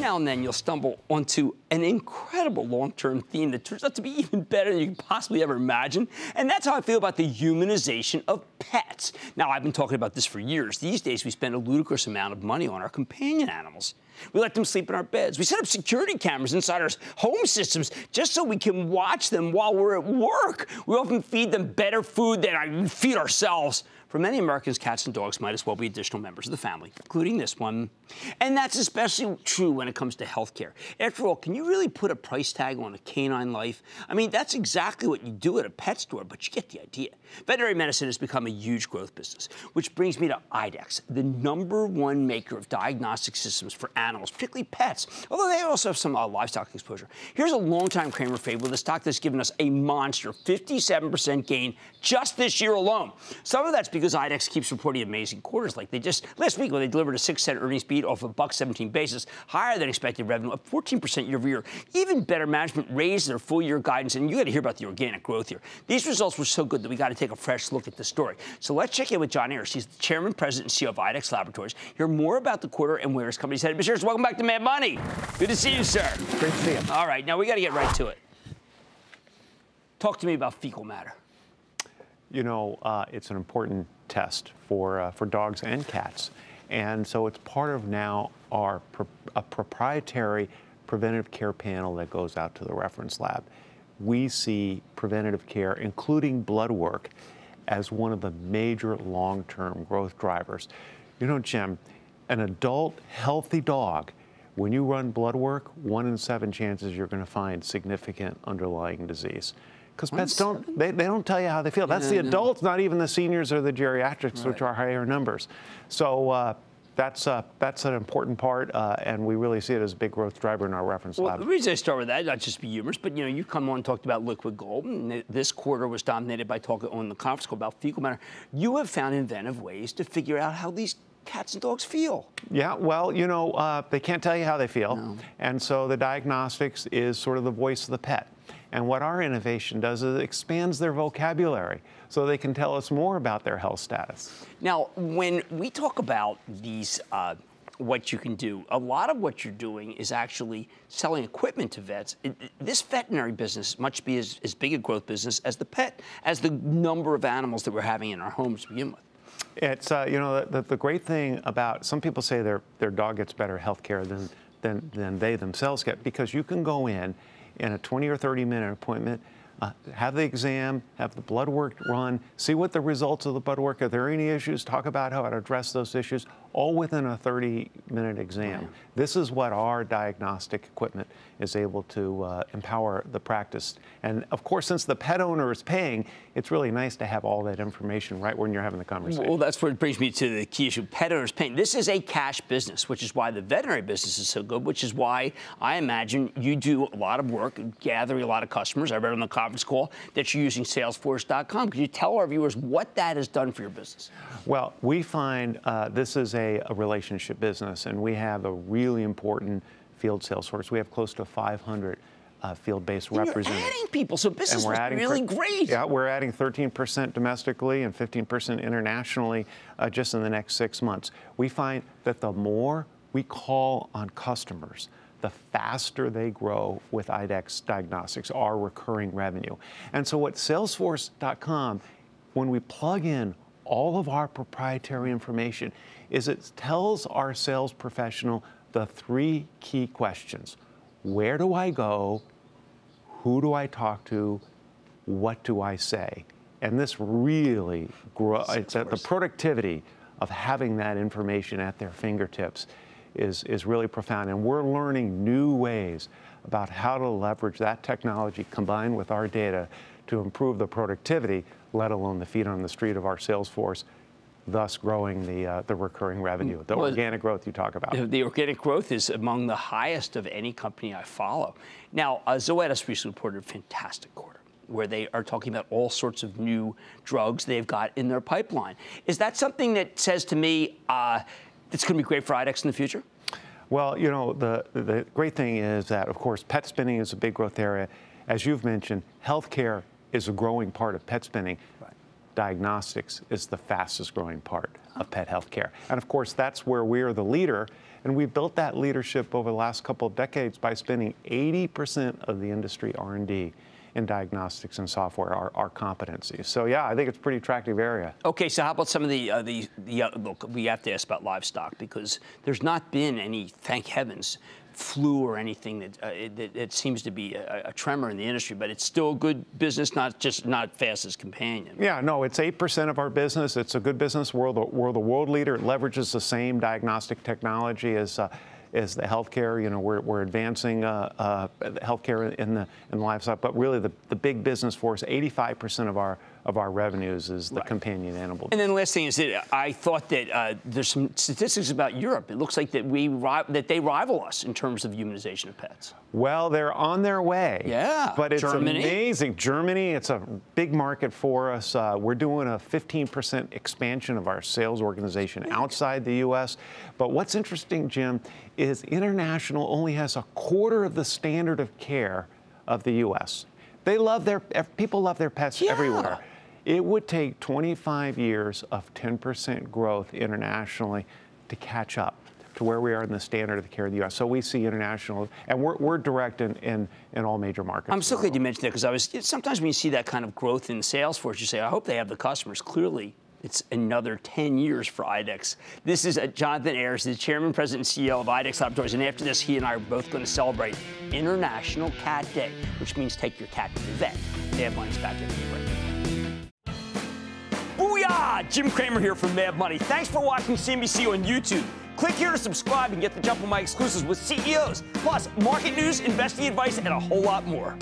now and then you'll stumble onto an incredible long-term theme that turns out to be even better than you can possibly ever imagine. And that's how I feel about the humanization of pets. Now, I've been talking about this for years. These days, we spend a ludicrous amount of money on our companion animals. We let them sleep in our beds. We set up security cameras inside our home systems just so we can watch them while we're at work. We often feed them better food than we feed ourselves. For many Americans, cats and dogs might as well be additional members of the family, including this one. And that's especially true when it comes to healthcare. After all, can you really put a price tag on a canine life? I mean, that's exactly what you do at a pet store, but you get the idea. Veterinary medicine has become a huge growth business, which brings me to Idexx, the #1 maker of diagnostic systems for animals, particularly pets, although they also have some livestock exposure. Here's a longtime Cramer fave with a stock that's given us a monster 57% gain just this year alone. Some of that's because Idexx keeps reporting amazing quarters, like they just last week when they delivered a 6-cent earnings beat off a $1.17 basis, higher than expected revenue, up 14% year over year. Even better, management raised their full-year guidance, and you got to hear about the organic growth here. These results were so good that we got to take a fresh look at the story. So let's check in with John Ayers. He's the chairman, president, and CEO of Idexx Laboratories. Hear more about the quarter and where his company's headed. Mr. Ayers, welcome back to Mad Money. Good to see you, sir. Great to see you. All right, now we got to get right to it. Talk to me about fecal matter. You know, it's an important test for dogs and cats. And so it's part of now our a proprietary preventative care panel that goes out to the reference lab. We see preventative care, including blood work, as one of the major long-term growth drivers. You know, Jim, an adult, healthy dog, when you run blood work, 1 in 7 chances you're going to find significant underlying disease. Because pets they don't tell you how they feel. That's the adults, not even the seniors or the geriatrics, which are higher numbers. So that's an important part, and we really see it as a big growth driver in our reference lab. The reason I start with that, not just to be humorous, but you come on and talked about liquid gold, and this quarter was dominated by talking on the conference call about fecal matter. You have found inventive ways to figure out how these cats and dogs feel. Yeah, well, you know, they can't tell you how they feel, and so the diagnostics is sort of the voice of the pet. And what our innovation does is it expands their vocabulary so they can tell us more about their health status. Now, when we talk about these, what you can do, a lot of what you're doing is actually selling equipment to vets. This veterinary business must be as big a growth business as the number of animals that we're having in our homes to begin with. It's, you know, the great thing about, some people say their dog gets better health care than they themselves get, because you can go in a 20 or 30-minute appointment, have the exam, have the blood work run, see what the results of the blood work are. Are there any issues? Talk about how to address those issues, all within a 30-minute exam. Right. This is what our diagnostic equipment is able to empower the practice. And of course, since the pet owner is paying, it's really nice to have all that information right when you're having the conversation. Well, that's what brings me to the key issue. Pet owners paying. This is a cash business, which is why the veterinary business is so good, which is why I imagine you do a lot of work gathering a lot of customers. I read on the conference call that you're using Salesforce.com. Could you tell our viewers what that has done for your business? Well, we find this is a relationship business, and we have a really important field sales force. We have close to 500 field-based representatives. You're adding people, so business is really great. Yeah, we're adding 13% domestically and 15% internationally just in the next 6 months. We find that the more we call on customers, the faster they grow with Idexx Diagnostics, our recurring revenue. And so what Salesforce.com, when we plug in all of our proprietary information, is it tells our sales professional the 3 key questions. Where do I go? Who do I talk to? What do I say? And this really grows. The productivity of having that information at their fingertips is really profound. And we're learning new ways about how to leverage that technology combined with our data to improve the productivity, let alone the feet on the street of our sales force, thus growing the recurring revenue, the organic growth you talk about. The organic growth is among the highest of any company I follow. Now, Zoetis recently reported a fantastic quarter where they are talking about all sorts of new drugs they've got in their pipeline. Is that something that says to me it's going to be great for Idexx in the future? Well, you know, the great thing is that, of course, pet spending is a big growth area. As you've mentioned, healthcare is a growing part of pet spending. Right. Diagnostics is the fastest growing part of pet healthcare. And of course, that's where we are the leader. And we built that leadership over the last couple of decades by spending 80% of the industry R&D in diagnostics and software, our competencies. So yeah, I think it's a pretty attractive area. Okay, so how about some of look, we have to ask about livestock because there's not been any, thank heavens, flu or anything that seems to be a tremor in the industry, but it's still a good business, not fast as companion. Yeah, no, it's 8% of our business. It's a good business. We're the world leader. It leverages the same diagnostic technology as the healthcare. You know, we're advancing healthcare in the livestock, but really the big business for us, 85% of our revenues is the companion animal. And then the last thing is that I thought that there's some statistics about Europe. It looks like that they rival us in terms of humanization of pets. Well, they're on their way. Yeah, but it's Germany. Amazing. Germany, it's a big market for us. We're doing a 15% expansion of our sales organization outside the U.S. But what's interesting, Jim, is international only has a quarter of the standard of care of the U.S. People love their pets everywhere. It would take 25 years of 10% growth internationally to catch up to where we are in the standard of the care of the U.S. So we see international, and we're direct in all major markets. I'm so glad you mentioned that because sometimes when you see that kind of growth in sales force, you say, I hope they have the customers. Clearly, it's another 10 years for Idexx. This is Jonathan Ayers, the Chairman, President, and CEO of Idexx Laboratories, and after this, he and I are both going to celebrate International Cat Day, which means take your cat to the vet. Mad Money's back in the break. Booyah! Jim Cramer here from Mad Money. Thanks for watching CNBC on YouTube. Click here to subscribe and get the jump on my exclusives with CEOs, plus market news, investing advice, and a whole lot more.